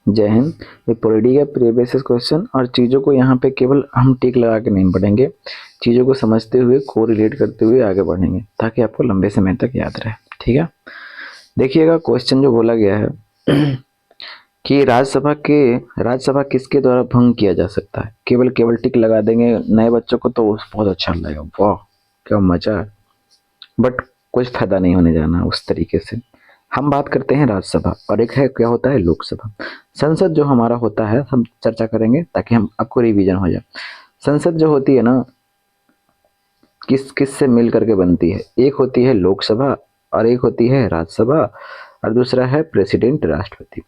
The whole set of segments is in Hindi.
जय हिंद। ये पॉलिटी का प्रीवियस क्वेश्चन और चीज़ों को यहाँ पे केवल हम टिक लगा के नहीं पढ़ेंगे, चीज़ों को समझते हुए को रिलेट करते हुए आगे बढ़ेंगे ताकि आपको लंबे समय तक याद रहे। ठीक है, देखिएगा क्वेश्चन जो बोला गया है कि राज्यसभा किसके द्वारा भंग किया जा सकता है। केवल केवल टिक लगा देंगे नए बच्चों को तो बहुत अच्छा लगेगा, वाह क्या मजा है, बट कुछ फायदा नहीं होने जाना उस तरीके से। हम बात करते हैं राज्यसभा और एक है क्या होता है लोकसभा। संसद जो हमारा होता है हम चर्चा करेंगे ताकि हम आपको रिवीजन हो जाए। संसद जो होती है ना, किस किस से मिल करके बनती है, एक होती है लोकसभा और एक होती है राज्यसभा और दूसरा है प्रेसिडेंट राष्ट्रपति।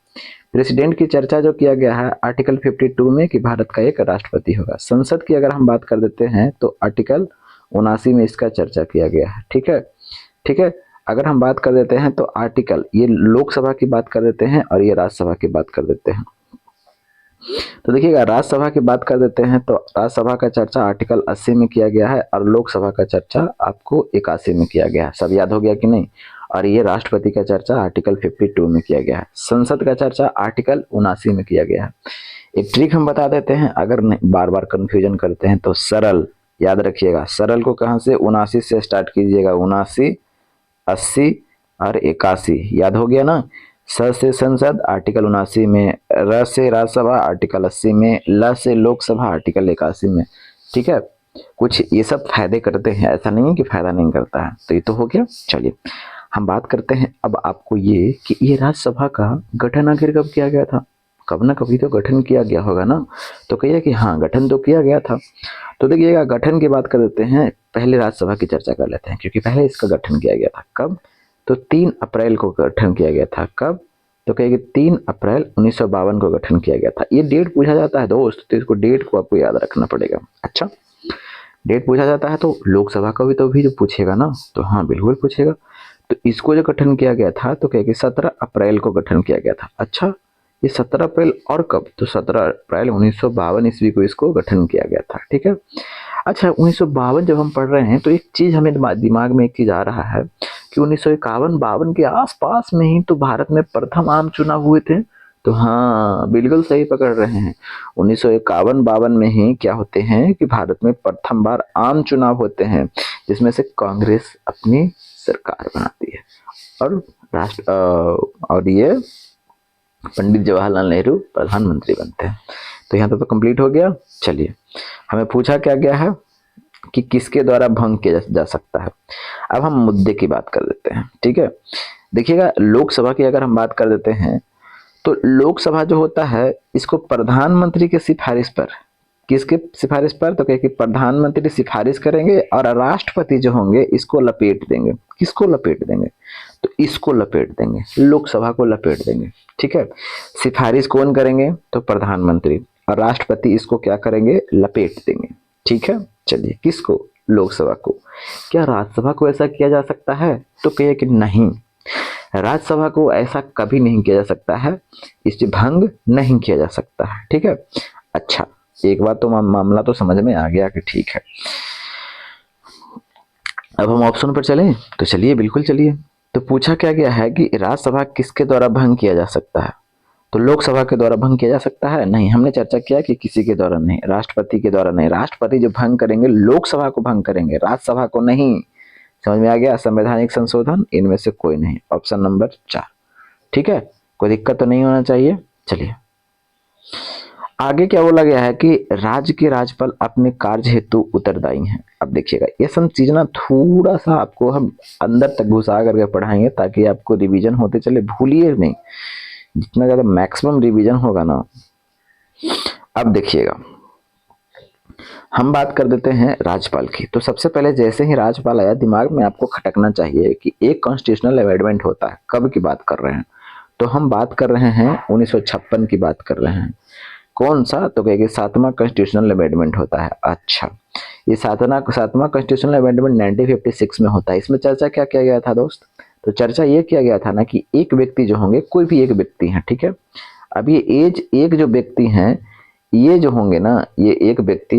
प्रेसिडेंट की चर्चा जो किया गया है आर्टिकल 52 में कि भारत का एक राष्ट्रपति होगा। संसद की अगर हम बात कर देते हैं तो आर्टिकल 79 में इसका चर्चा किया गया है। ठीक है, ठीक है। अगर हम बात कर देते हैं तो आर्टिकल, ये लोकसभा की बात कर देते हैं और ये राज्यसभा की बात कर देते हैं। तो देखिएगा राज्यसभा की बात कर देते हैं तो राज्यसभा का चर्चा आर्टिकल 80 में किया गया है और लोकसभा का चर्चा आपको 81 में किया गया है। सब याद हो गया कि नहीं। और ये राष्ट्रपति का चर्चा आर्टिकल 52 में किया गया है। संसद का चर्चा आर्टिकल 79 में किया गया है। एक ट्रिक हम बता देते हैं, अगर बार बार कंफ्यूजन करते हैं तो सरल याद रखिएगा। सरल को कहां से 79 से स्टार्ट कीजिएगा, 79, 80 और 81 याद हो गया ना। स से संसद आर्टिकल 79 में, र से राज्यसभा आर्टिकल 80 में, ल से लोकसभा आर्टिकल 81 में। ठीक है, कुछ ये सब फायदे करते हैं, ऐसा नहीं है कि फायदा नहीं करता है। तो ये तो हो गया। चलिए हम बात करते हैं अब आपको ये कि ये राज्यसभा का गठन आखिर कब किया गया था। कब ना कभी तो गठन किया गया होगा ना। तो कहिए कि हाँ गठन तो किया गया था। तो देखिएगा गठन की बात कर देते हैं, पहले राज्यसभा की चर्चा कर लेते हैं क्योंकि पहले इसका गठन किया गया था। कब? तो 3 अप्रैल को गठन किया गया था। कब? तो कहेंगे 3 अप्रैल 1952 को गठन किया गया था। ये डेट पूछा जाता है दोस्त, तो इसको डेट को आपको याद रखना पड़ेगा। अच्छा, डेट पूछा जाता है तो लोकसभा का भी तो भी जो पूछेगा ना, तो हाँ बिल्कुल पूछेगा। तो इसको जो गठन किया गया था तो कहेंगे 17 अप्रैल को गठन किया गया था। अच्छा, ये 17 अप्रैल और कब? तो 17 अप्रैल 1952 ईस्वी को इसको गठन किया गया था। ठीक है। अच्छा, 1952 जब हम पढ़ रहे हैं तो एक चीज हमें दिमाग में एक चीज आ रहा है कि 1951-52 के आसपास में ही तो भारत में प्रथम आम चुनाव हुए थे। तो हाँ बिल्कुल सही पकड़ रहे हैं, 1951-52 में ही क्या होते हैं कि भारत में प्रथम बार आम चुनाव होते हैं जिसमें से कांग्रेस अपनी सरकार बनाती है और और ये पंडित जवाहरलाल नेहरू प्रधानमंत्री बनते हैं। तो यहाँ तो कंप्लीट हो गया। चलिए हमें पूछा क्या गया है कि किसके द्वारा भंग किया जा सकता है। अब हम मुद्दे की बात कर देते हैं। ठीक है, देखिएगा लोकसभा की अगर हम बात कर देते हैं तो लोकसभा जो होता है इसको प्रधानमंत्री के सिफारिश पर, किसके सिफारिश पर? तो कहे कि प्रधानमंत्री सिफारिश करेंगे और राष्ट्रपति जो होंगे इसको लपेट देंगे। किसको लपेट देंगे? तो इसको लपेट देंगे, लोकसभा को लपेट देंगे। ठीक है, सिफारिश कौन करेंगे? तो प्रधानमंत्री, और राष्ट्रपति इसको क्या करेंगे? लपेट देंगे। ठीक है, चलिए किसको? लोकसभा को। क्या राज्यसभा को ऐसा किया जा सकता है? तो कहिए कि नहीं, राज्यसभा को ऐसा कभी नहीं किया जा सकता है, इसे भंग नहीं किया जा सकता है। ठीक है। अच्छा, एक बात तो मामला तो समझ में आ गया कि ठीक है। अब हम ऑप्शन पर चलें तो चलिए बिल्कुल चलिए। तो पूछा क्या गया है कि राज्यसभा किसके द्वारा भंग किया जा सकता है। तो लोकसभा के द्वारा भंग किया जा सकता है? नहीं, हमने चर्चा किया कि किसी के द्वारा नहीं, राष्ट्रपति के द्वारा नहीं। राष्ट्रपति जो भंग करेंगे लोकसभा को भंग करेंगे, राज्यसभा को नहीं। समझ में आ गया? संवैधानिक संशोधन इनमें से कोई नहीं। Option number 4। ठीक है, कोई दिक्कत तो नहीं होना चाहिए। चलिए आगे क्या बोला गया है कि राज्य के राज्यपाल अपने कार्य हेतु उत्तरदायी हैं। अब देखिएगा ये सब चीज ना थोड़ा सा आपको हम अंदर तक घुसा करके पढ़ाएंगे ताकि आपको रिवीजन होते चले, भूलिए नहीं। जितना ज्यादा मैक्सिमम रिवीजन होगा ना। अब देखिएगा हम बात कर देते हैं राज्यपाल की। तो सबसे पहले जैसे ही राज्यपाल आया दिमाग में आपको खटकना चाहिए कि एक कॉन्स्टिट्यूशनल अमेंडमेंट होता है। कब की बात कर रहे हैं? तो हम बात कर रहे हैं 1956 की बात कर रहे हैं। कौन सा? तो कहेंगे 7वां कॉन्स्टिट्यूशनल अमेंडमेंट होता है। अच्छा, ये 7वां कॉन्स्टिट्यूशनल अमेंडमेंट 1956 में होता है। इसमें चर्चा क्या किया गया था दोस्त? तो चर्चा ये किया गया था ना कि एक व्यक्ति जो होंगे, कोई भी एक व्यक्ति है, ठीक है। अब ये एज एक जो व्यक्ति हैं ये जो होंगे ना, ये एक व्यक्ति,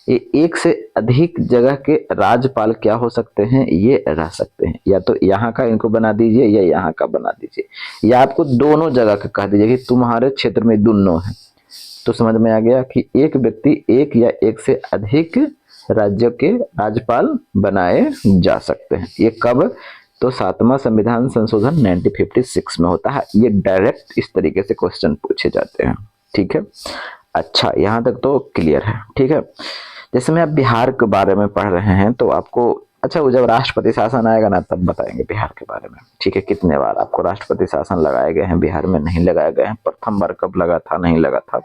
ये एक से अधिक जगह के राज्यपाल क्या हो सकते हैं, ये रह सकते हैं। या तो यहाँ का इनको बना दीजिए या यहाँ का बना दीजिए, या आपको दोनों जगह का कह दीजिए कि तुम्हारे क्षेत्र में दोनों है। तो समझ में आ गया कि एक व्यक्ति एक या एक से अधिक राज्यों के राज्यपाल बनाए जा सकते हैं। ये कब? तो 7वां संविधान संशोधन 1956 में होता है। ये डायरेक्ट इस तरीके से क्वेश्चन पूछे जाते हैं। ठीक है, अच्छा यहाँ तक तो क्लियर है। ठीक है, जैसे मैं अब बिहार के बारे में पढ़ रहे हैं तो आपको, अच्छा वो जब राष्ट्रपति शासन आएगा ना तब बताएंगे बिहार के बारे में। ठीक है, कितने बार आपको राष्ट्रपति शासन लगाए गए हैं बिहार में, नहीं लगाए गए हैं, प्रथम बार कब लगा था, नहीं लगा था,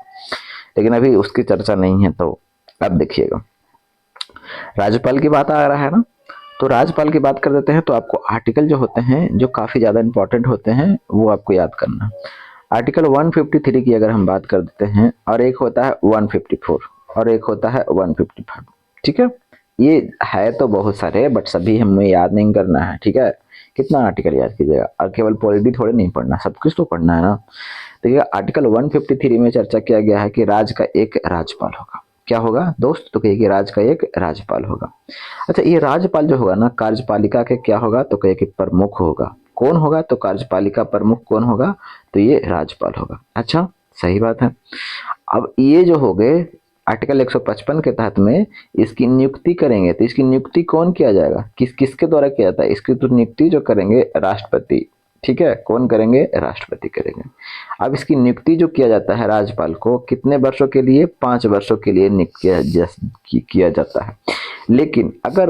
लेकिन अभी उसकी चर्चा नहीं है। तो अब देखिएगा, राज्यपाल की बात आ रहा है ना, तो राज्यपाल की बात कर देते हैं। तो आपको आर्टिकल जो होते हैं जो काफी ज्यादा इंपॉर्टेंट होते हैं वो आपको याद करना। आर्टिकल 153 की अगर हम बात कर देते हैं, और एक होता है 154 और एक होता है 155। ठीक है, ये है तो बहुत सारे, बट सभी हमें याद नहीं करना है। ठीक है, कितना आर्टिकल याद कीजिएगा, और केवल पॉलिटी थोड़े नहीं पढ़ना, सब कुछ तो पढ़ना है ना। देखिए आर्टिकल 153 में चर्चा किया गया है कि राज्य का एक राज्यपाल होगा। क्या होगा दोस्त? तो कहिए कि राज्य का एक राज्यपाल होगा। अच्छा, ये राज्यपाल जो होगा ना, कार्यपालिका के क्या होगा? तो कहिए कि प्रमुख होगा। कौन होगा? तो कार्यपालिका प्रमुख कौन होगा? तो ये राज्यपाल होगा। अच्छा, सही बात है। अब ये जो हो गए आर्टिकल 155 के तहत में इसकी नियुक्ति करेंगे, तो इसकी नियुक्ति कौन किया जाएगा, किसके द्वारा किया जाता है? इसकी तो नियुक्ति जो करेंगे राष्ट्रपति। ठीक है, कौन करेंगे? राष्ट्रपति करेंगे। अब इसकी नियुक्ति जो किया जाता है राज्यपाल को, कितने वर्षों के लिए? 5 वर्षों के लिए नियुक्त किया जाता है। लेकिन अगर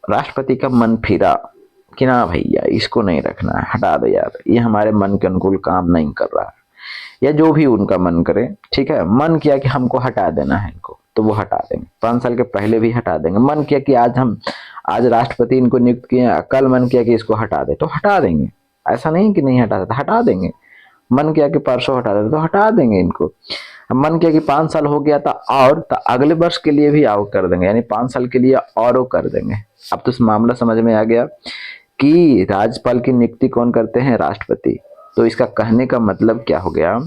राष्ट्रपति का मन फिरा कि ना भैया इसको नहीं रखना है, हटा दो यार, ये हमारे मन के अनुकूल काम नहीं कर रहा है, या जो भी उनका मन करे, ठीक है, मन किया कि हमको हटा देना है इनको, तो वो हटा देंगे। 5 साल के पहले भी हटा देंगे। मन किया कि आज राष्ट्रपति इनको नियुक्त किए, कल मन किया कि इसको हटा दे, तो हटा देंगे। ऐसा नहीं कि नहीं हटा देता, हटा देंगे। मन किया कि परसों हटा देते तो हटा देंगे इनको। मन किया कि 5 साल हो गया था और तो अगले वर्ष के लिए भी आओ कर देंगे, यानी 5 साल के लिए और कर देंगे। अब तो मामला समझ में आ गया कि राज्यपाल की नियुक्ति कौन करते हैं? राष्ट्रपति। तो इसका कहने का मतलब क्या हो गया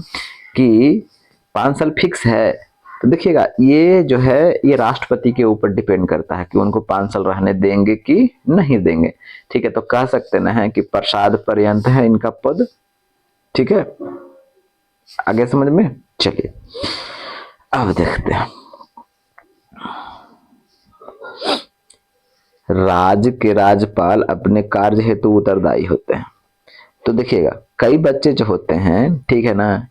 कि 5 साल फिक्स है। तो देखिएगा ये जो है ये राष्ट्रपति के ऊपर डिपेंड करता है कि उनको 5 साल रहने देंगे कि नहीं देंगे। ठीक है, तो कह सकते ना है कि प्रसाद पर्यंत है इनका पद। ठीक है, आगे समझ में? चलिए अब देखते हैं, राज्य के राज्यपाल अपने कार्य हेतु उत्तरदायी होते हैं। तो देखिएगा कई बच्चे जो होते हैं, ठीक है ना,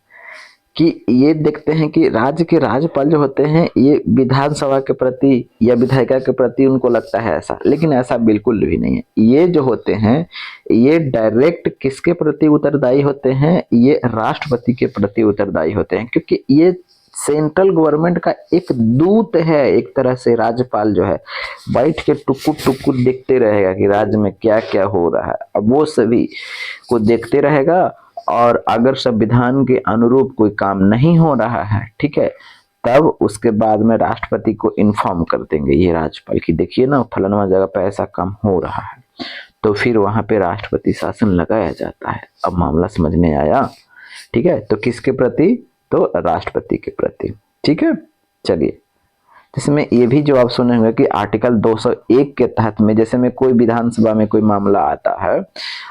कि ये देखते हैं कि राज्य के राज्यपाल जो होते हैं ये विधानसभा के प्रति या विधायिका के प्रति उनको लगता है ऐसा, लेकिन ऐसा बिल्कुल भी नहीं है। ये जो होते हैं ये डायरेक्ट किसके प्रति उत्तरदायी होते हैं? ये राष्ट्रपति के प्रति उत्तरदायी होते हैं, क्योंकि ये सेंट्रल गवर्नमेंट का एक दूत है एक तरह से। राज्यपाल जो है बैठ के टुकुर टुकुर देखते रहेगा कि राज्य में क्या क्या हो रहा है, अब वो सभी को देखते रहेगा, और अगर संविधान के अनुरूप कोई काम नहीं हो रहा है, ठीक है, तब उसके बाद में राष्ट्रपति को इन्फॉर्म कर देंगे ये राज्यपाल की, देखिए ना फलाना जगह पे ऐसा काम हो रहा है, तो फिर वहां पे राष्ट्रपति शासन लगाया जाता है। अब मामला समझ में आया? ठीक है, तो किसके प्रति? तो राष्ट्रपति के प्रति। ठीक है, चलिए जिसमें ये भी जो आप सुने होंगे कि आर्टिकल 201 के तहत में, जैसे में कोई विधानसभा में कोई मामला आता है,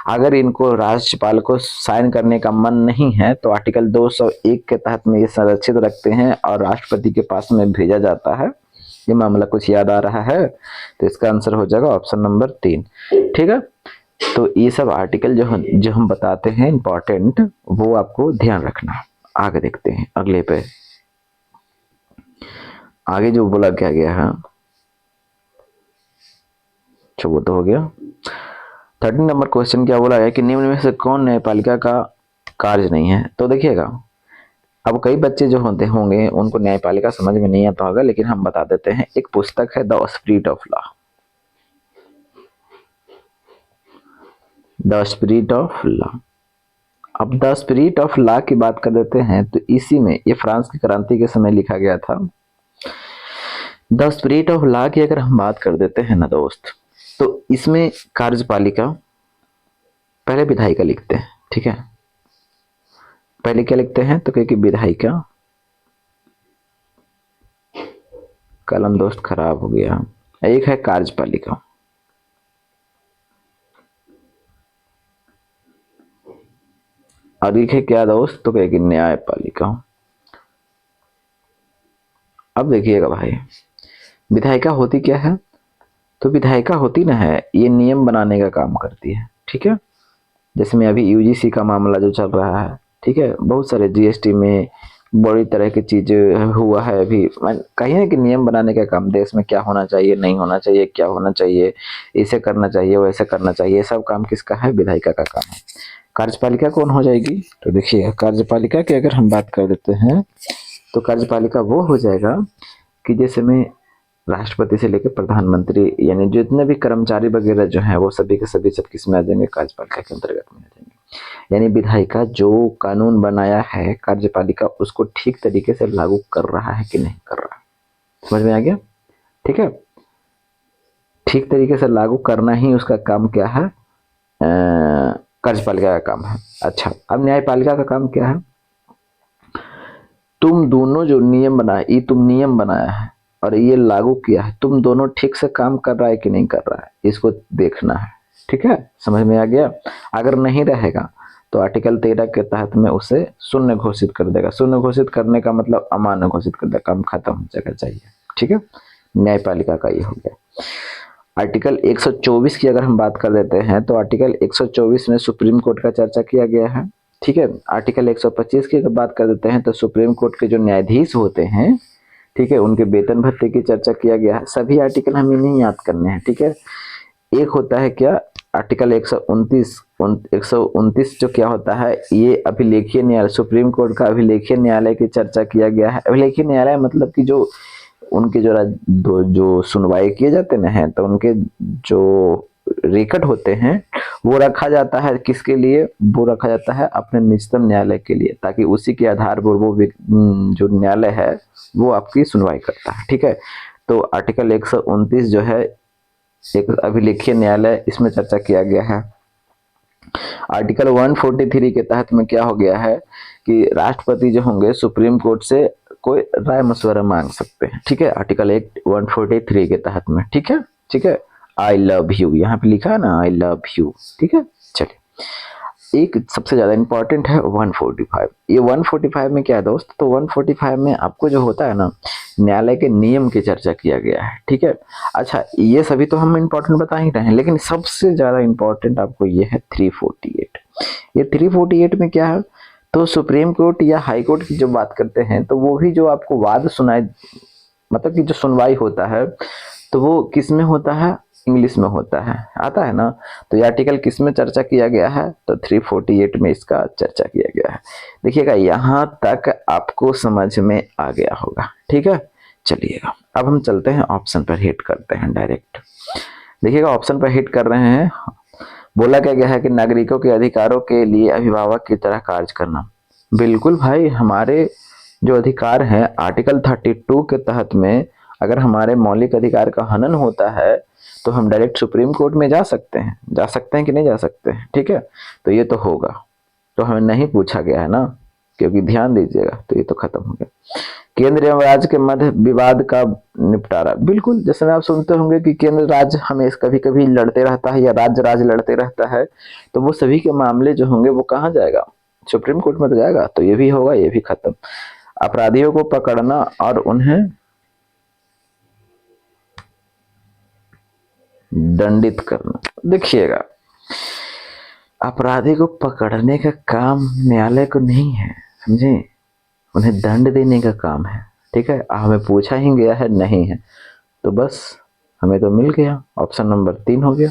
अगर इनको राज्यपाल को साइन करने का मन नहीं है तो आर्टिकल 201 के तहत में ये संरक्षित रखते हैं और राष्ट्रपति के पास में भेजा जाता है। ये मामला कुछ याद आ रहा है? तो इसका आंसर हो जाएगा ऑप्शन नंबर 3। ठीक है, तो ये सब आर्टिकल जो हम बताते हैं इंपॉर्टेंट, वो आपको ध्यान रखना है। आगे देखते हैं अगले पे, आगे जो बोला क्या गया है, अच्छा वो तो हो गया। 13 नंबर क्वेश्चन क्या बोला है कि निम्न में से कौन न्यायपालिका का कार्य नहीं है? तो देखिएगा अब कई बच्चे जो होंगे उनको न्यायपालिका समझ में नहीं आता होगा, लेकिन हम बता देते हैं। एक पुस्तक है the spirit of law, the spirit of law. अब द स्पिरिट ऑफ लॉ की बात कर देते हैं तो इसी में, ये फ्रांस की क्रांति के समय लिखा गया था। द स्पिरिट ऑफ लॉ की अगर हम बात कर देते हैं ना दोस्त, तो इसमें कार्यपालिका, पहले विधायिका लिखते हैं। ठीक है, पहले क्या लिखते हैं? तो क्योंकि विधायिका, कलम दोस्त खराब हो गया। एक है कार्यपालिका, और एक है क्या दोस्त, तो कहेगी न्यायपालिका। अब देखिएगा भाई, विधायिका होती क्या है, तो विधायिका होती ना है, ये नियम बनाने का काम करती है, ठीक है। जैसे में अभी यूजीसी का मामला जो चल रहा है, ठीक है, बहुत सारे जीएसटी में बड़ी तरह की चीजें हुआ है अभी, कहीं ना कि नियम बनाने का काम, देश में क्या होना चाहिए, नहीं होना चाहिए, क्या होना चाहिए, इसे करना चाहिए, वैसे करना चाहिए, सब काम किसका है, विधायिका का काम है। कार्यपालिका कौन हो जाएगी, तो देखिए कार्यपालिका की अगर हम बात कर देते हैं, तो कार्यपालिका वो हो जाएगा कि जैसे में राष्ट्रपति से लेकर प्रधानमंत्री, यानी जितने भी कर्मचारी वगैरह जो है वो सभी के सभी सब किस में आ जाएंगे, कार्यपालिका के अंतर्गत में आ जाएंगे। यानी विधायिका जो कानून बनाया है, कार्यपालिका उसको ठीक तरीके से लागू कर रहा है कि नहीं कर रहा, समझ में आ गया, ठीक है। ठीक तरीके से लागू करना ही उसका काम क्या है, कार्यपालिका का काम है। अच्छा, अब न्यायपालिका का काम क्या है, तुम दोनों जो नियम बनाए, ये तुम नियम बनाया है और ये लागू किया है, तुम दोनों ठीक से काम कर रहा है कि नहीं कर रहा है, इसको देखना है, ठीक है, समझ में आ गया। अगर नहीं रहेगा तो आर्टिकल 13 के तहत में उसे शून्य घोषित कर देगा। शून्य घोषित करने का मतलब अमान्य घोषित कर देगा, काम खत्म हो जाएगा, चाहिए, ठीक है। न्यायपालिका का ये हो गया। आर्टिकल 124 की अगर हम बात कर देते हैं, तो आर्टिकल 124 में सुप्रीम कोर्ट का चर्चा किया गया है, ठीक है। आर्टिकल 125 की अगर बात कर देते हैं, तो सुप्रीम कोर्ट के जो न्यायाधीश होते हैं, ठीक है, उनके वेतन भत्ते की चर्चा किया गया है। सभी आर्टिकल हमें नहीं याद करने हैं, ठीक है। एक होता है क्या, आर्टिकल 129 जो क्या होता है, ये अभिलेखीय न्यायालय, सुप्रीम कोर्ट का अभिलेखीय न्यायालय की चर्चा किया गया है। अभिलेखीय न्यायालय मतलब कि जो उनके जो सुनवाई किए जाते ना हैं, तो उनके जो रिकॉर्ड होते हैं वो रखा जाता है, किसके लिए, वो रखा जाता है अपने निचतम न्यायालय के लिए, ताकि उसी के आधार पर वो जो न्यायालय है वो आपकी सुनवाई करता है, ठीक है। तो आर्टिकल 129 जो है एक अभिलेखीय न्यायालय, इसमें चर्चा किया गया है। आर्टिकल 143 के तहत में क्या हो गया है कि राष्ट्रपति जो होंगे सुप्रीम कोर्ट से कोई राय मशवरा मांग सकते हैं, ठीक है, आर्टिकल 143 के तहत में, ठीक है, ठीक है। आई लव यू यहाँ पे लिखा है ना, आई लव यू, ठीक है। चलिए, एक सबसे ज्यादा इंपॉर्टेंट है 145। ये 145 में क्या है दोस्त, तो 145 में आपको जो होता है ना, न्यायालय के नियम की चर्चा किया गया है, ठीक है। अच्छा, ये सभी तो हम इंपॉर्टेंट बता ही रहे हैं, लेकिन सबसे ज्यादा इंपॉर्टेंट आपको ये है 348। ये 348 में क्या है, तो सुप्रीम कोर्ट या हाई कोर्ट की जब बात करते हैं, तो वो भी जो आपको वाद सुनाए, मतलब कि जो सुनवाई होता है, तो वो किस में होता है, इंग्लिश में होता है, आता है ना। तो ये आर्टिकल किस में चर्चा किया गया है, तो 348 में इसका चर्चा किया गया है। देखिएगा, यहाँ तक आपको समझ में आ गया होगा, ठीक है। चलिएगा, अब हम चलते हैं ऑप्शन पर, हिट करते हैं डायरेक्ट। देखिएगा, ऑप्शन पर हिट कर रहे हैं। बोला क्या गया है कि नागरिकों के अधिकारों के लिए अभिभावक की तरह कार्य करना। बिल्कुल भाई, हमारे जो अधिकार हैं आर्टिकल 32 के तहत में, अगर हमारे मौलिक अधिकार का हनन होता है तो हम डायरेक्ट सुप्रीम कोर्ट में जा सकते हैं, कि नहीं जा सकते हैं, ठीक है। तो ये तो होगा, तो हमें नहीं पूछा गया है ना, क्योंकि ध्यान दीजिएगा, तो ये तो खत्म हो गया। केंद्र एवं राज्य के मध्य विवाद का निपटारा, बिल्कुल, जैसे आप सुनते होंगे कि केंद्र राज्य हमें कभी कभी लड़ते रहता है, या राज्य लड़ते रहता है, तो वो सभी के मामले जो होंगे वो कहाँ जाएगा, सुप्रीम कोर्ट में तो जाएगा। तो ये भी होगा, ये भी खत्म। अपराधियों को पकड़ना और उन्हें दंडित करना। देखिएगा, अपराधी को पकड़ने का काम न्यायालय को नहीं है, समझे, उन्हें दंड देने का काम है, ठीक है। हमें पूछा ही गया है, नहीं है, तो बस हमें तो मिल गया, ऑप्शन नंबर 3 हो गया।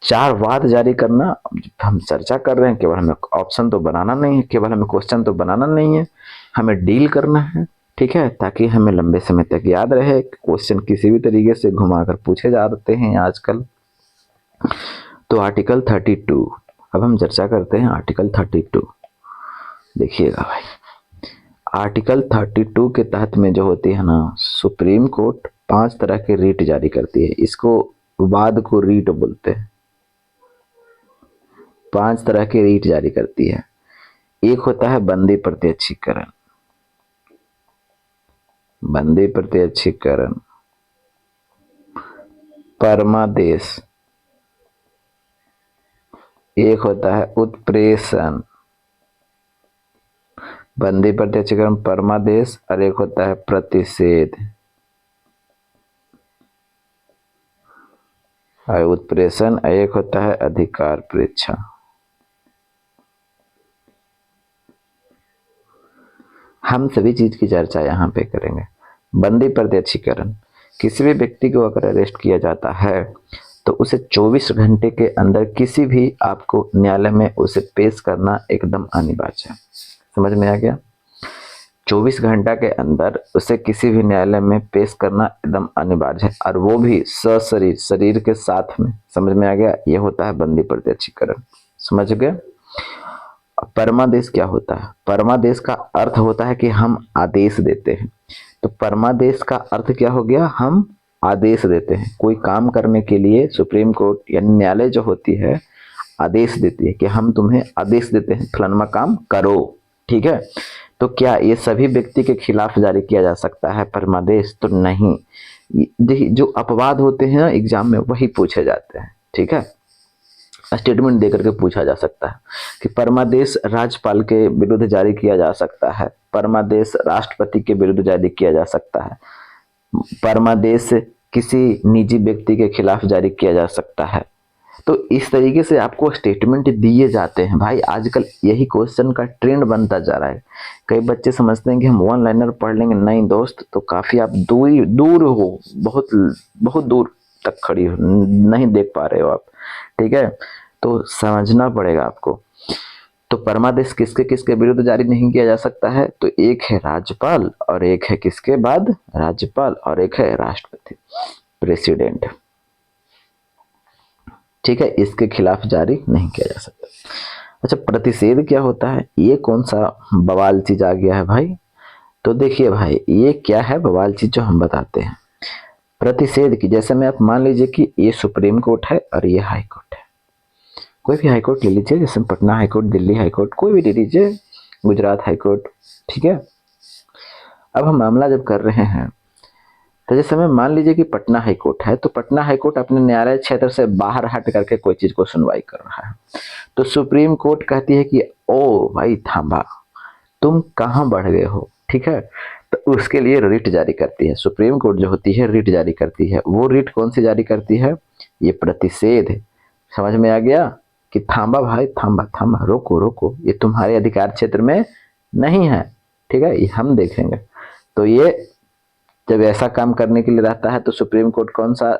4 वाद जारी करना, हम चर्चा कर रहे हैं, केवल हमें ऑप्शन तो बनाना नहीं है, केवल हमें क्वेश्चन तो बनाना नहीं है, हमें डील करना है, ठीक है, ताकि हमें लंबे समय तक याद रहे। क्वेश्चन किसी भी तरीके से घुमाकर पूछे जाते हैं आजकल। तो आर्टिकल 32, अब हम चर्चा करते हैं आर्टिकल 32। देखिएगा भाई, आर्टिकल 32 के तहत में जो होती है ना, सुप्रीम कोर्ट 5 तरह के रीट जारी करती है, इसको वाद को रीट बोलते हैं। 5 तरह के रीट जारी करती है। एक होता है बंदी प्रत्यक्षीकरण, बंदी प्रत्यक्षीकरण, परमादेश, एक होता है उत्प्रेषण, बंदी प्रत्यक्षीकरण, परमादेश, और एक होता है प्रतिषेध। और उत्प्रेषण, एक होता है अधिकार परीक्षा। हम सभी चीज की चर्चा यहाँ पे करेंगे। बंदी प्रत्यक्षीकरण, किसी भी व्यक्ति को अगर अरेस्ट किया जाता है तो उसे 24 घंटे के अंदर किसी भी आपको न्यायालय में उसे पेश करना एकदम अनिवार्य है। समझ में आ गया? 24 घंटा के अंदर उसे किसी भी न्यायालय में पेश करना एकदम अनिवार्य है, और वो भी सशरीर, शरीर के साथ में। समझ में आ गया? ये होता है बंदी प्रत्यक्षीकरण। समझ गए? परमादेश क्या होता है? परमादेश का अर्थ होता है कि हम आदेश देते हैं। तो परमादेश का अर्थ क्या हो गया? हम आदेश देते हैं। कोई काम करने के लिए सुप्रीम कोर्ट या न्यायालय जो होती है आदेश देती है कि हम तुम्हें आदेश देते हैं फलाना काम करो। ठीक है? तो क्या ये सभी व्यक्ति के खिलाफ जारी किया जा सकता है परमादेश? तो नहीं। देखिए, जो अपवाद होते हैं एग्जाम में वही पूछे जाते हैं। ठीक है? स्टेटमेंट देकर के पूछा जा सकता है कि परमादेश राज्यपाल के विरुद्ध जारी किया जा सकता है, परमादेश राष्ट्रपति के विरुद्ध जारी किया जा सकता है, परमादेश किसी निजी व्यक्ति के खिलाफ जारी किया जा सकता है। तो इस तरीके से आपको स्टेटमेंट दिए जाते हैं। भाई आजकल यही क्वेश्चन का ट्रेंड बनता जा रहा है। कई बच्चे समझते हैं कि हम वन लाइनर पढ़ लेंगे। नहीं दोस्त, तो काफी आप दूर हो, बहुत बहुत दूर तक खड़ी हो, नहीं देख पा रहे हो आप। ठीक है? तो समझना पड़ेगा आपको। तो परमादेश किसके किसके विरुद्ध जारी नहीं किया जा सकता है? तो एक है राज्यपाल, और एक है किसके बाद? राज्यपाल, और एक है राष्ट्रपति, प्रेसिडेंट। ठीक है? इसके खिलाफ जारी नहीं किया जा सकता। अच्छा, प्रतिषेध क्या होता है? ये कौन सा बवाल चीज आ गया है भाई? तो देखिए भाई, ये क्या है बवाल चीज जो हम बताते हैं। प्रतिषेध की, जैसे में आप मान लीजिए कि ये सुप्रीम कोर्ट है और ये हाई कोर्ट है। कोई भी हाई कोर्ट ले लीजिए, जैसे Patna high court, Delhi high court, कोई भी ले लीजिए, गुजरात हाई कोर्ट। ठीक है? अब हम मामला जब कर रहे हैं तो जैसे में मान लीजिए कि पटना हाई कोर्ट है, तो पटना हाई कोर्ट अपने न्यायालय क्षेत्र से बाहर हट करके कोई चीज को सुनवाई कर रहा है। तो सुप्रीम कोर्ट कहती है कि ओ भाई थांबा, तुम कहाँ बढ़ गए हो। ठीक है? तो उसके लिए रिट जारी करती है सुप्रीम कोर्ट, जो होती है रिट जारी करती है। वो रिट कौन सी जारी करती है? ये प्रतिषेध। समझ में आ गया कि थांबा भाई, थांबा थांबा, रोको रोको, ये तुम्हारे अधिकार क्षेत्र में नहीं है। ठीक है? ये हम देखेंगे। तो ये जब ऐसा काम करने के लिए रहता है तो सुप्रीम कोर्ट कौन सा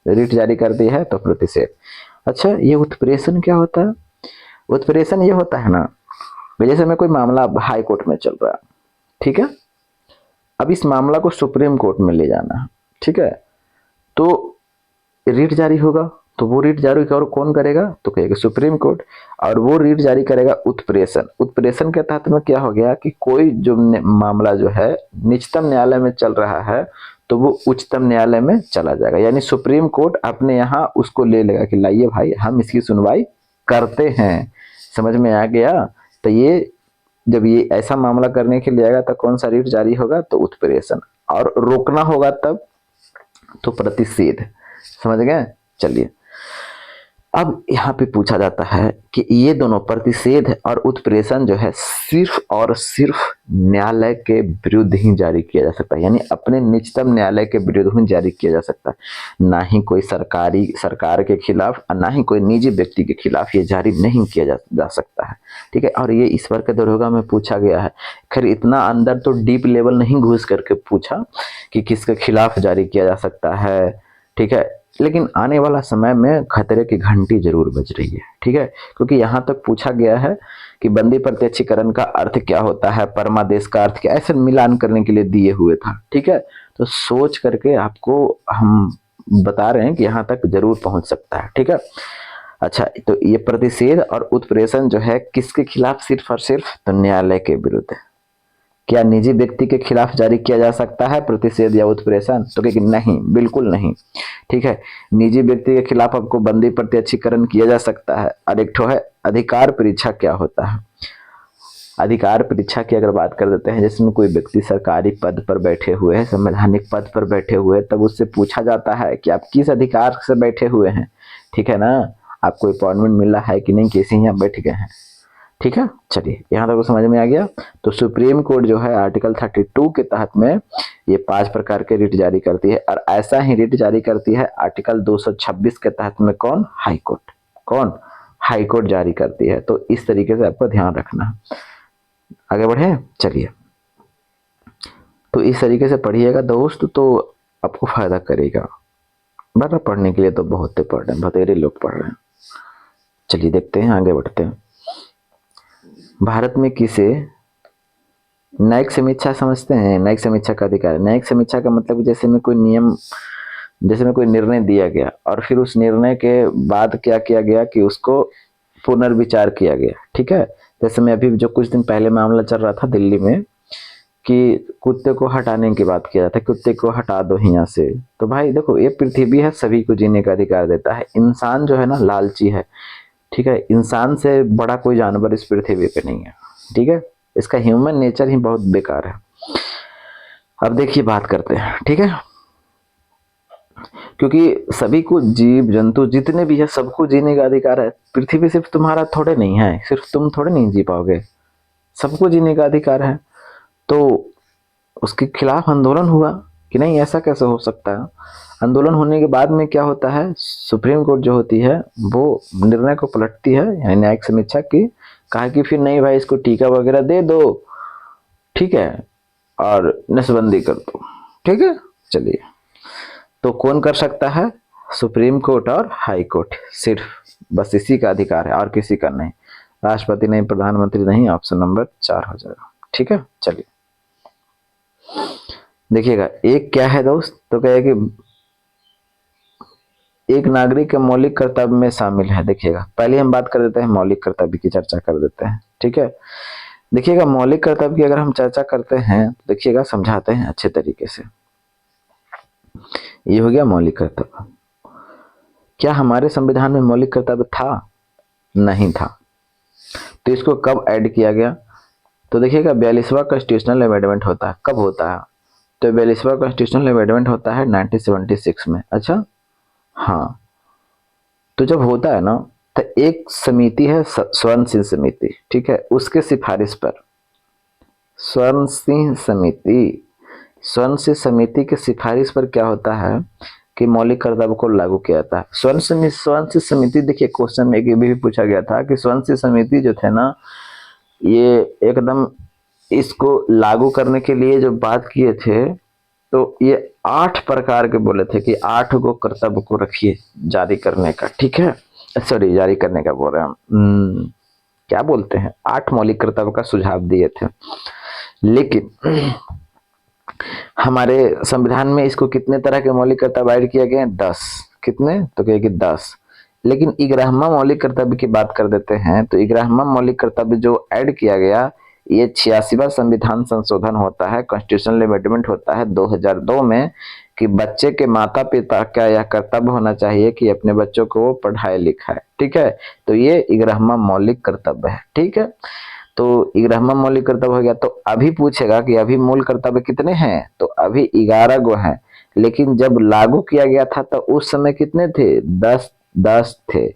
रिट जारी करती है? तो प्रतिषेध। अच्छा, ये उत्प्रेषण क्या होता है? उत्प्रेषण ये होता है ना, जैसे में कोई मामला हाई कोर्ट में चल रहा है। ठीक है? अब इस मामला को सुप्रीम कोर्ट में ले जाना है। ठीक है? तो रिट जारी होगा, तो वो रिट जारी और कौन करेगा? तो कहेगा सुप्रीम कोर्ट। और वो रिट जारी करेगा उत्प्रेषण। उत्प्रेषण के तहत में क्या हो गया कि कोई जो मामला जो है निचतम न्यायालय में चल रहा है तो वो उच्चतम न्यायालय में चला जाएगा। यानी सुप्रीम कोर्ट अपने यहाँ उसको ले लेगा कि लाइए भाई, हम इसकी सुनवाई करते हैं। समझ में आ गया? तो ये जब ये ऐसा मामला करने के लिए आएगा तो कौन सा रिट जारी होगा? तो उत्प्रेषण। और रोकना होगा तब तो प्रतिषेध। समझ गए? चलिए, अब यहाँ पे पूछा जाता है कि ये दोनों प्रतिषेध और उत्प्रेषण जो है सिर्फ और सिर्फ न्यायालय के विरुद्ध ही जारी किया जा सकता है। यानी अपने निचतम न्यायालय के विरुद्ध ही जारी किया जा सकता है, ना ही कोई सरकार के खिलाफ और ना ही कोई निजी व्यक्ति के खिलाफ ये जारी नहीं किया जा सकता है। ठीक है? और ये इस बार के दरोगा में पूछा गया है। खैर इतना अंदर तो डीप लेवल नहीं घुस करके पूछा कि किसके खिलाफ जारी किया जा सकता है। ठीक है? लेकिन आने वाला समय में खतरे की घंटी जरूर बज रही है। ठीक है? क्योंकि यहाँ तक पूछा गया है कि बंदी प्रत्यक्षीकरण का अर्थ क्या होता है, परमादेश का अर्थ क्या, ऐसे मिलान करने के लिए दिए हुए था। ठीक है? तो सोच करके आपको हम बता रहे हैं कि यहाँ तक जरूर पहुंच सकता है। ठीक है? अच्छा, तो ये प्रतिषेध और उत्प्रेषण जो है किसके खिलाफ? सिर्फ और सिर्फ तो न्यायालय के विरुद्ध। क्या निजी व्यक्ति के खिलाफ जारी किया जा सकता है प्रतिषेध या उत्प्रेषण? तो कि नहीं, बिल्कुल नहीं। ठीक है? निजी व्यक्ति के खिलाफ आपको बंदी प्रत्यक्षीकरण किया जा सकता है। और एक ठो है अधिकार परीक्षा। क्या होता है अधिकार परीक्षा की अगर बात कर देते हैं, जिसमें कोई व्यक्ति सरकारी पद पर बैठे हुए हैं, संवैधानिक पद पर बैठे हुए हैं, तब उससे पूछा जाता है कि आप किस अधिकार से बैठे हुए हैं। ठीक है ना, आपको अपॉइंटमेंट मिला है कि नहीं, कैसे यहाँ बैठ गए हैं। ठीक है, चलिए यहाँ तक तो समझ में आ गया। तो सुप्रीम कोर्ट जो है आर्टिकल 32 के तहत में ये 5 प्रकार के रिट जारी करती है, और ऐसा ही रिट जारी करती है आर्टिकल 226 के तहत में कौन, हाई कोर्ट। कौन, हाई कोर्ट जारी करती है। तो इस तरीके से आपको ध्यान रखना है। आगे बढ़े, चलिए। तो इस तरीके से पढ़िएगा दोस्त, तो आपको फायदा करेगा। बड़ा पढ़ने के लिए तो बहुत पढ़ रहे हैं, बतेरे लोग पढ़ रहे हैं। चलिए देखते हैं, आगे बढ़ते हैं। भारत में किसे न्यायिक समीक्षा समझते हैं? न्यायिक समीक्षा का अधिकार। न्यायिक समीक्षा का मतलब जैसे में कोई नियम, जैसे में कोई निर्णय दिया गया और फिर उस निर्णय के बाद क्या किया गया कि उसको पुनर्विचार किया गया। ठीक है, जैसे में अभी जो कुछ दिन पहले मामला चल रहा था दिल्ली में कि कुत्ते को हटाने की बात किया था, कुत्ते को हटा दो यहाँ से। तो भाई देखो, ये पृथ्वी है, सभी को जीने का अधिकार देता है। इंसान जो है ना लालची है। ठीक है, इंसान से बड़ा कोई जानवर इस पृथ्वी पे नहीं है। ठीक है, इसका ह्यूमन नेचर ही बहुत बेकार है। अब देखिए बात करते हैं। ठीक है, क्योंकि सभी को, जीव जंतु जितने भी है, सबको जीने का अधिकार है। पृथ्वी सिर्फ तुम्हारा थोड़े नहीं है, सिर्फ तुम थोड़े नहीं जी पाओगे, सबको जीने का अधिकार है। तो उसके खिलाफ आंदोलन हुआ कि नहीं, ऐसा कैसे हो सकता है। आंदोलन होने के बाद में क्या होता है, सुप्रीम कोर्ट जो होती है वो निर्णय को पलटती है, यानी न्यायिक समीक्षा की। कहा कि फिर नहीं भाई, इसको टीका वगैरह दे दो, ठीक है, और नसबंदी कर दो। ठीक है, चलिए। तो कौन कर सकता है, सुप्रीम कोर्ट और हाई कोर्ट, सिर्फ बस इसी का अधिकार है और किसी का नहीं। राष्ट्रपति नहीं, प्रधानमंत्री नहीं। ऑप्शन नंबर 4 हो जाएगा। ठीक है, चलिए देखिएगा। एक क्या है दोस्त, तो कहे कि एक नागरिक के मौलिक कर्तव्य में शामिल है। देखिएगा, पहले हम बात कर देते हैं, मौलिक कर्तव्य की चर्चा कर देते हैं। ठीक है, देखिएगा, मौलिक कर्तव्य की अगर हम चर्चा करते हैं तो देखिएगा, समझाते हैं अच्छे तरीके से। ये हो गया मौलिक कर्तव्य। क्या हमारे संविधान में मौलिक कर्तव्य था? नहीं था। तो इसको कब ऐड किया गया? तो देखिएगा, 42वां कॉन्स्टिट्यूशनल अमेंडमेंट होता है। कब होता है? तो 42वां कॉन्स्टिट्यूशनल अमेंडमेंट होता है 1976 में। अच्छा, हाँ। तो जब होता है ना, तो एक समिति है स्वर्ण सिंह समिति। ठीक है, उसके सिफारिश पर स्वर्ण सिंह समिति के सिफारिश पर क्या होता है कि मौलिक कर्तव्य को लागू किया जाता है। स्वर्ण सिंह समिति, देखिए क्वेश्चन में एक भी पूछा गया था कि स्वर्ण सिंह समिति जो थे ना, ये एकदम इसको लागू करने के लिए जो बात किए थे, तो ये 8 प्रकार के बोले थे कि 8 को कर्तव्य को रखिए जारी करने का। ठीक है, सॉरी, जारी करने का बोल रहे हैं क्या बोलते हैं, 8 मौलिक कर्तव्य का सुझाव दिए थे। लेकिन हमारे संविधान में इसको कितने तरह के मौलिक कर्तव्य ऐड किया गए हैं? 10। कितने? तो कहे कि 10। लेकिन 11वां मौलिक कर्तव्य की बात कर देते हैं। तो 11वां मौलिक कर्तव्य जो ऐड किया गया, ये 86वां संविधान संशोधन होता है, कॉन्स्टिट्यूशनल अमेंडमेंट होता है 2002 में, कि बच्चे के माता पिता का यह कर्तव्य होना चाहिए कि अपने बच्चों को पढ़ाए लिखाए। ठीक है, तो ये 11वां मौलिक कर्तव्य है। ठीक है, तो 11वां मौलिक कर्तव्य हो गया। तो अभी पूछेगा कि अभी मूल कर्तव्य कितने हैं, तो अभी 11 गो हैं। लेकिन जब लागू किया गया था तो उस समय कितने थे? 10 थे।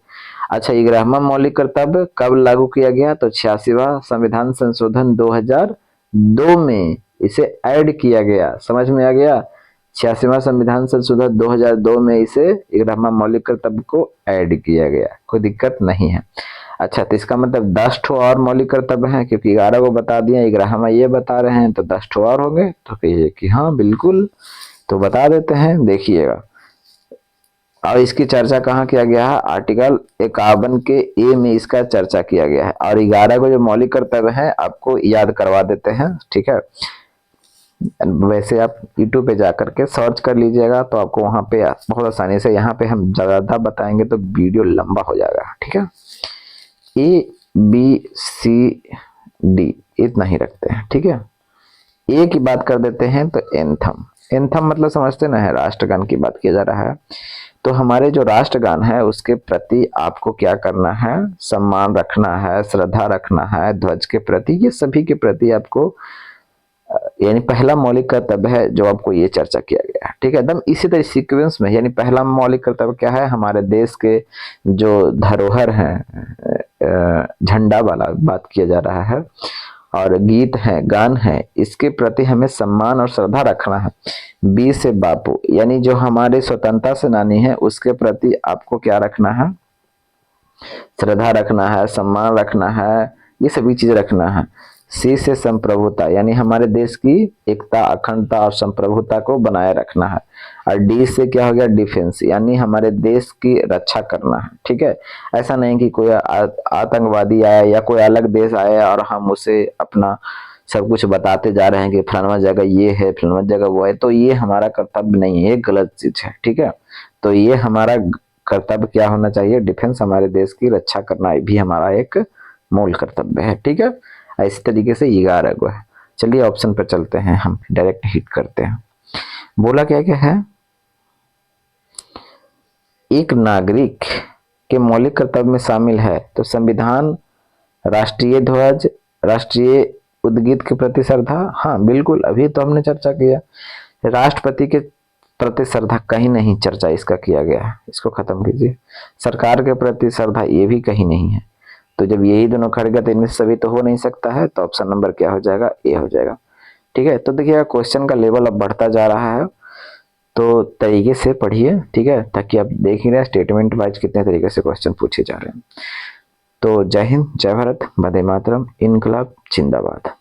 अच्छा, 11वां मौलिक कर्तव्य कब लागू किया गया? तो 86वां संविधान संशोधन 2002 में इसे ऐड किया गया। समझ में आ गया? 86वां संविधान संशोधन 2002 में इसे 11वां मौलिक कर्तव्य को ऐड किया गया। कोई दिक्कत नहीं है। अच्छा, तो इसका मतलब 10 ठो और मौलिक कर्तव्य हैं, क्योंकि 11 को बता दिया, 11वां ये बता रहे हैं, तो 10 ठो और हो गए। तो कहिए कि हाँ बिल्कुल, तो बता देते हैं, देखिएगा। और इसकी चर्चा कहाँ किया गया है? आर्टिकल 51 के ए में इसका चर्चा किया गया है। और 11 को जो मौलिक कर्तव्य है आपको याद करवा देते हैं। ठीक है, वैसे आप YouTube पे जाकर के सर्च कर लीजिएगा, तो आपको वहां पे बहुत आसानी से, यहाँ पे हम ज्यादा बताएंगे तो वीडियो लंबा हो जाएगा। ठीक है, ABCD इतना ही रखते हैं। ठीक है, ए की बात कर देते हैं तो एंथम। एंथम मतलब समझते ना है, राष्ट्रगान की बात किया जा रहा है। तो हमारे जो राष्ट्रगान है उसके प्रति आपको क्या करना है, सम्मान रखना है, श्रद्धा रखना है ध्वज के प्रति, ये सभी के प्रति आपको यानी पहला मौलिक कर्तव्य है जो आपको ये चर्चा किया गया है। ठीक है, एकदम इसी तरह सीक्वेंस में। यानी पहला मौलिक कर्तव्य क्या है, हमारे देश के जो धरोहर हैं, झंडा वाला बात किया जा रहा है, और गीत है, गान है, इसके प्रति हमें सम्मान और श्रद्धा रखना है। बी से बापू, यानी जो हमारे स्वतंत्रता सेनानी है उसके प्रति आपको क्या रखना है, श्रद्धा रखना है, सम्मान रखना है, ये सभी चीज रखना है। सी से संप्रभुता, यानी हमारे देश की एकता, अखंडता और संप्रभुता को बनाए रखना है। और डी से क्या हो गया, डिफेंस, यानी हमारे देश की रक्षा करना है। ठीक है, ऐसा नहीं कि कोई आतंकवादी आया या कोई अलग देश आया और हम उसे अपना सब कुछ बताते जा रहे हैं कि फलाना जगह ये है, फलाना जगह वो है, तो ये हमारा कर्तव्य नहीं है, ये गलत चीज है। ठीक है, तो ये हमारा कर्तव्य क्या होना चाहिए, डिफेंस, हमारे देश की रक्षा करना भी हमारा एक मूल कर्तव्य है। ठीक है, इसी तरीके से 11 गो है। चलिए ऑप्शन पर चलते हैं, हम डायरेक्ट हिट करते हैं। बोला क्या क्या है, एक नागरिक के मौलिक कर्तव्य में शामिल है तो संविधान, राष्ट्रीय ध्वज, राष्ट्रीय उद्गीत के प्रति श्रद्धा। हाँ बिल्कुल, अभी तो हमने चर्चा किया राष्ट्रपति के प्रति श्रद्धा, कहीं नहीं चर्चा इसका किया गया है, इसको खत्म कीजिए। सरकार के प्रति श्रद्धा, ये भी कहीं नहीं है। तो जब यही दोनों खड़ गए तो इनमें से सभी तो हो नहीं सकता है, तो ऑप्शन नंबर क्या हो जाएगा, ए हो जाएगा। ठीक है, तो देखिएगा क्वेश्चन का लेवल अब बढ़ता जा रहा है, तो तरीके से पढ़िए। ठीक है, ताकि आप देख ही रहे स्टेटमेंट वाइज कितने तरीके से क्वेश्चन पूछे जा रहे हैं। तो जय हिंद, जय भारत, वंदे मातरम, इनकलाब जिंदाबाद।